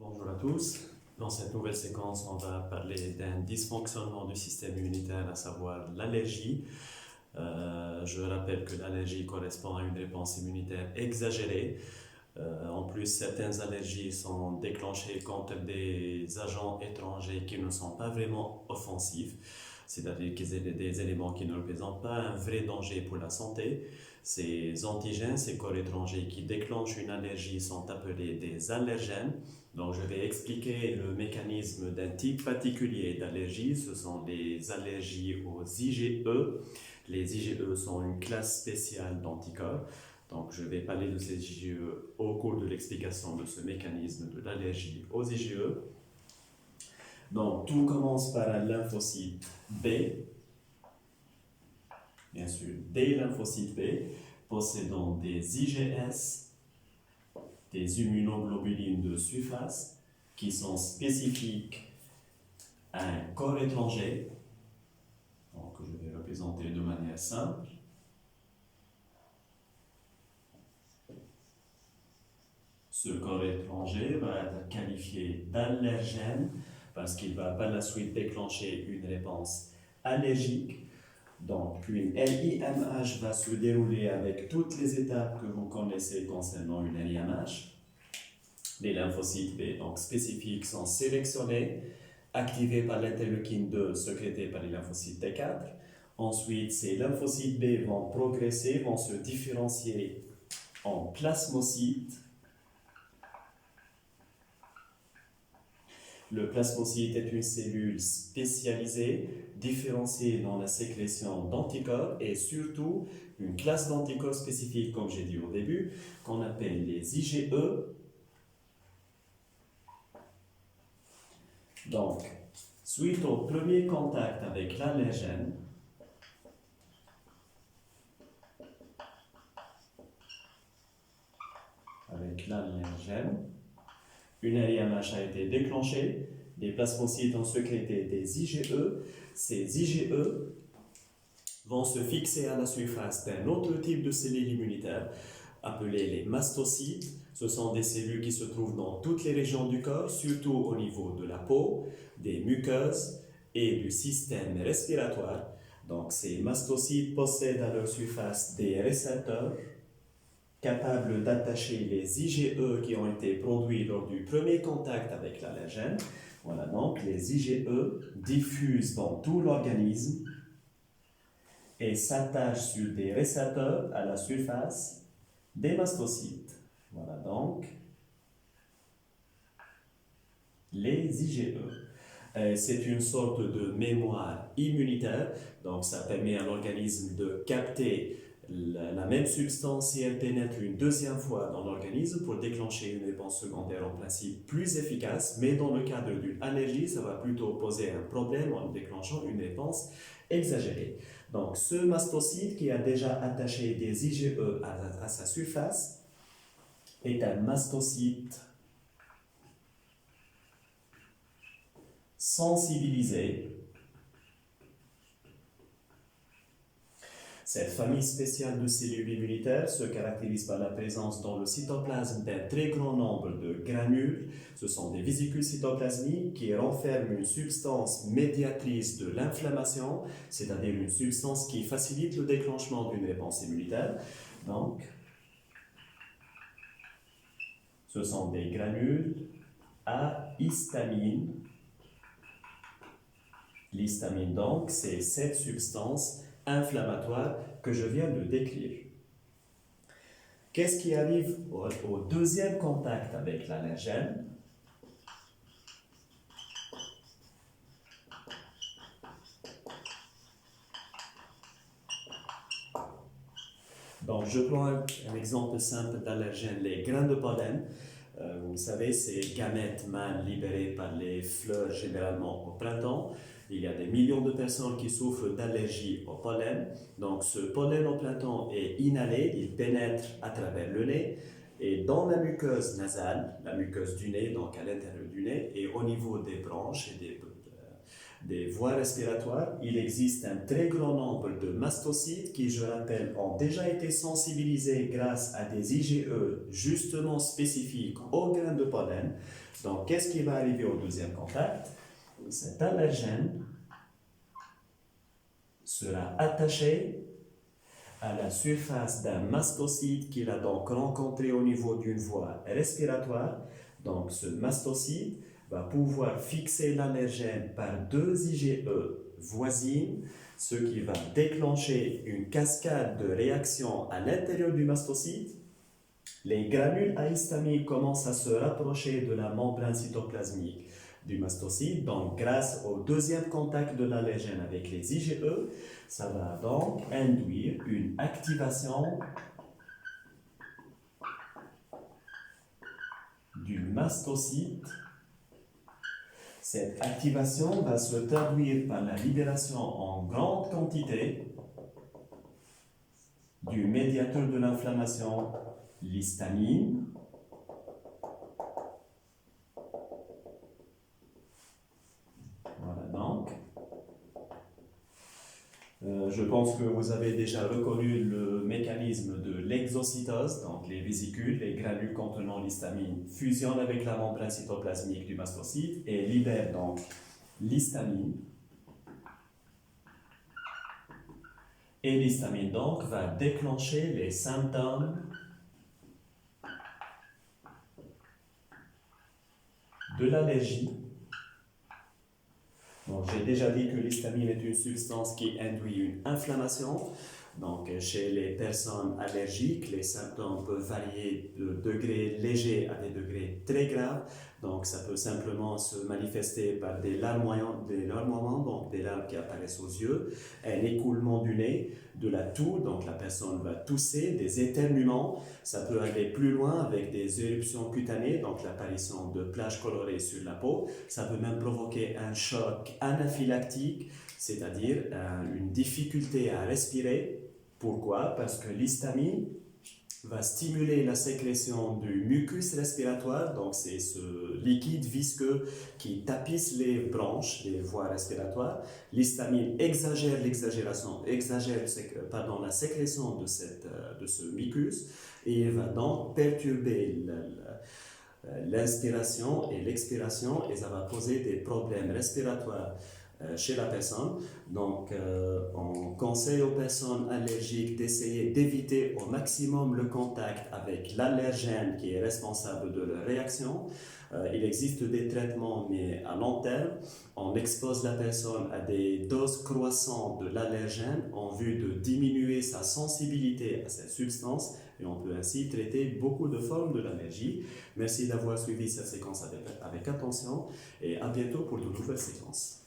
Bonjour à tous. Dans cette nouvelle séquence, on va parler d'un dysfonctionnement du système immunitaire, à savoir l'allergie. Je rappelle que l'allergie correspond à une réponse immunitaire exagérée. En plus, certaines allergies sont déclenchées contre des agents étrangers qui ne sont pas vraiment offensifs, c'est-à-dire qu'ils aient des éléments qui ne représentent pas un vrai danger pour la santé. Ces antigènes, ces corps étrangers qui déclenchent une allergie sont appelés des allergènes. Donc, je vais expliquer le mécanisme d'un type particulier d'allergie. Ce sont les allergies aux IgE. Les IgE sont une classe spéciale d'anticorps. Donc, je vais parler de ces IgE au cours de l'explication de ce mécanisme de l'allergie aux IgE. Donc, tout commence par un lymphocyte B. Bien sûr, des lymphocytes B possédant des IgS, des immunoglobulines de surface qui sont spécifiques à un corps étranger. Donc, je vais représenter de manière simple. Ce corps étranger va être qualifié d'allergène parce qu'il va par la suite déclencher une réponse allergique. Donc, une LIMH va se dérouler avec toutes les étapes que vous connaissez concernant une LIMH. Les lymphocytes B, donc spécifiques, sont sélectionnés, activés par l'interleukine 2, sécrétés par les lymphocytes T4. Ensuite, ces lymphocytes B vont progresser, vont se différencier en plasmocytes. Le plasmocyte est une cellule spécialisée, différenciée dans la sécrétion d'anticorps et surtout une classe d'anticorps spécifique, comme j'ai dit au début, qu'on appelle les IgE. Donc, suite au premier contact avec l'allergène, une LIMH a été déclenchée, les plasmocytes ont sécrété des IgE. Ces IgE vont se fixer à la surface d'un autre type de cellules immunitaires, appelées les mastocytes. Ce sont des cellules qui se trouvent dans toutes les régions du corps, surtout au niveau de la peau, des muqueuses et du système respiratoire. Donc, ces mastocytes possèdent à leur surface des récepteurs capables d'attacher les IgE qui ont été produits lors du premier contact avec l'allergène. Voilà, donc les IgE diffusent dans tout l'organisme et s'attachent sur des récepteurs à la surface des mastocytes. Voilà donc les IgE. C'est une sorte de mémoire immunitaire, donc ça permet à l'organisme de capter la même substance si elle pénètre une deuxième fois dans l'organisme pour déclencher une réponse secondaire en principe plus efficace, mais dans le cadre d'une allergie, ça va plutôt poser un problème en déclenchant une réponse exagérée. Donc ce mastocyte qui a déjà attaché des IgE à sa surface est un mastocyte sensibilisé. Cette famille spéciale de cellules immunitaires se caractérise par la présence dans le cytoplasme d'un très grand nombre de granules. Ce sont des vésicules cytoplasmiques qui renferment une substance médiatrice de l'inflammation, c'est-à-dire une substance qui facilite le déclenchement d'une réponse immunitaire. Donc, ce sont des granules à histamine. L'histamine, donc, c'est cette substance inflammatoire que je viens de décrire. Qu'est-ce qui arrive au deuxième contact avec l'allergène? Donc, je prends un exemple simple d'allergène, les grains de pollen. Vous savez, ces gamètes mâles libérés par les fleurs généralement au printemps. Il y a des millions de personnes qui souffrent d'allergie au pollen. Donc, ce pollen au printemps est inhalé, il pénètre à travers le nez et dans la muqueuse nasale, la muqueuse du nez, donc à l'intérieur du nez, et au niveau des branches et des voies respiratoires. Il existe un très grand nombre de mastocytes qui, je rappelle, ont déjà été sensibilisés grâce à des IgE justement spécifiques aux graines de pollen. Donc, qu'est-ce qui va arriver au deuxième contact? Cet allergène sera attaché à la surface d'un mastocyte qu'il a donc rencontré au niveau d'une voie respiratoire. Donc, ce mastocyte va pouvoir fixer l'allergène par deux IgE voisines, ce qui va déclencher une cascade de réactions à l'intérieur du mastocyte. Les granules à histamine commencent à se rapprocher de la membrane cytoplasmique du mastocyte. Donc, grâce au deuxième contact de l'allergène avec les IgE, ça va donc induire une activation du mastocyte. Cette activation va se traduire par la libération en grande quantité du médiateur de l'inflammation, l'histamine. Voilà donc. Je pense que vous avez déjà reconnu le mécanisme de l'exocytose, donc les vésicules, les granules contenant l'histamine fusionnent avec la membrane cytoplasmique du mastocyte et libèrent donc l'histamine. Et l'histamine donc va déclencher les symptômes de l'allergie. Donc, j'ai déjà dit que l'histamine est une substance qui induit une inflammation. Donc, chez les personnes allergiques, les symptômes peuvent varier de degrés légers à des degrés très graves. Donc, ça peut simplement se manifester par des larmoiements, donc des larmes qui apparaissent aux yeux, un écoulement du nez, de la toux, donc la personne va tousser, des éternuements. Ça peut aller plus loin avec des éruptions cutanées, donc l'apparition de plaques colorées sur la peau. Ça peut même provoquer un choc anaphylactique, c'est-à-dire une difficulté à respirer. Pourquoi? Parce que l'histamine va stimuler la sécrétion du mucus respiratoire, donc c'est ce liquide visqueux qui tapisse les bronches, les voies respiratoires. L'histamine exagère la sécrétion de ce mucus et va donc perturber l'inspiration et l'expiration et ça va poser des problèmes respiratoires chez la personne. Donc, on conseille aux personnes allergiques d'essayer d'éviter au maximum le contact avec l'allergène qui est responsable de leur réaction. Il existe des traitements, mais à long terme, on expose la personne à des doses croissantes de l'allergène en vue de diminuer sa sensibilité à cette substance et on peut ainsi traiter beaucoup de formes de l'allergie. Merci d'avoir suivi cette séquence avec attention et à bientôt pour de nouvelles séquences.